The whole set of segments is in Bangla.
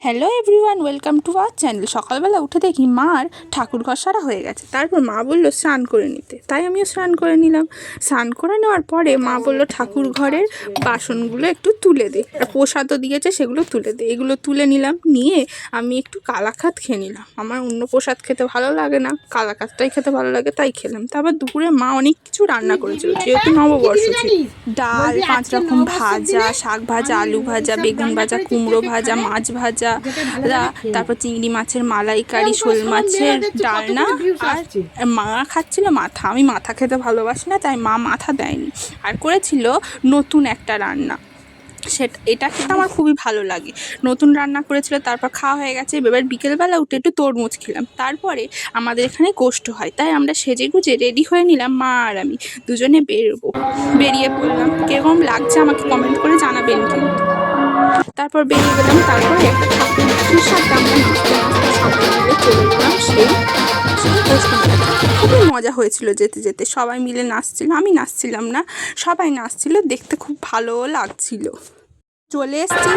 Hello everyone, welcome to our channel. সকালবেলা উঠে দেখি মার ঠাকুর ঘর সারা হয়ে গেছে। তারপর মা বললো স্নান করে নিতে, তাই আমিও স্নান করে নিলাম। স্নান করে নেওয়ার পরে মা বললো ঠাকুর ঘরের বাসনগুলো একটু তুলে দে, আর প্রসাদও দিয়েছে সেগুলো তুলে দে। এগুলো তুলে নিলাম, নিয়ে আমি একটু কালাকাত খেয়ে নিলাম। আমার অন্য প্রসাদ খেতে ভালো লাগে না, কালাকাতটাই খেতে ভালো লাগে, তাই খেলাম। তারপর দুপুরে মা অনেক কিছু রান্না করেছিল, যেহেতু নববর্ষ ছিল। ডাল, 5 রকম ভাজা, শাক ভাজা, আলু ভাজা, বেগুন ভাজা, কুমড়ো ভাজা, মাছ ভাজা, তারপর চিংড়ি মাছের মালাইকারি, শোল মাছের ডালনা। আর মা খাচ্ছিল মাথা। আমি মাথা খেতে ভালোবাসি না, তাই মা মাথা দেয়নি। আর করেছিল নতুন একটা রান্না, এটা খেতে আমার খুবই ভালো লাগে। নতুন রান্না করেছিল, তারপর খাওয়া হয়ে গেছে। এবার বিকেলবেলা উঠে একটু তরমুজ খেলাম। তারপরে আমাদের এখানে গোষ্ঠ হয়, তাই আমরা সেজে গুজে রেডি হয়ে নিলাম। মা আর আমি দুজনে বেরিয়ে পড়লাম। কিরকম লাগছে আমাকে কমেন্ট করে জানাবেন কিন্তু। তারপর বেরিয়ে গেলাম। তারপরে একটা ঠাকুরের সাথে আমরা নাচতে নাচতে সবাই মিলে চলে গেলাম সেই গোষ্ঠ মেলাতে। খুবই মজা হয়েছিল যেতে যেতে। সবাই মিলে নাচছিল, আমি নাচছিলাম না, সবাই নাচছিল, দেখতে খুব ভালোও লাগছিল। চলে এসেছি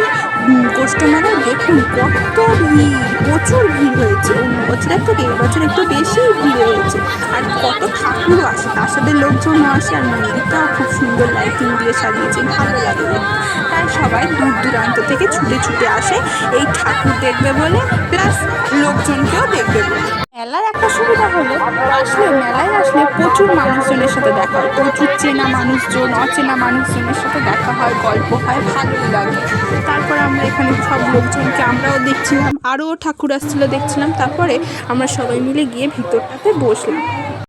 গোষ্ঠ মেলায়। দেখুন কত ভিড়, প্রচুর ভিড় হয়েছে। অন্য বছরের থেকে এবছর একটু বেশি ভিড় হয়েছে। আর কত ঠাকুরও আসে, তার সাথে লোকজনও আসে। আর মন্দিরটাও খুব সুন্দর লাইটিং দিয়ে সাজিয়েছে, ভালো লাগে দেখতে। তাই সবাই দূর দূরান্ত থেকে ছুটে ছুটে আসে এই ঠাকুর দেখবে বলে, প্লাস লোকজনকেও দেখবে বলে। মেলার একটা সুবিধা হলো, মেলায় আসলে প্রচুর মানুষজনের সাথে দেখা হয়, প্রচুর চেনা মানুষজন, অচেনা মানুষজনের সাথে দেখা হয়, গল্প হয়, ভালোই লাগে। তারপর আমরা এখানে সব লোকজনকে আমরাও দেখছিলাম, আরও ঠাকুর আসছিল দেখছিলাম। তারপরে আমরা সবাই মিলে গিয়ে ভিতরটাতে বসলাম।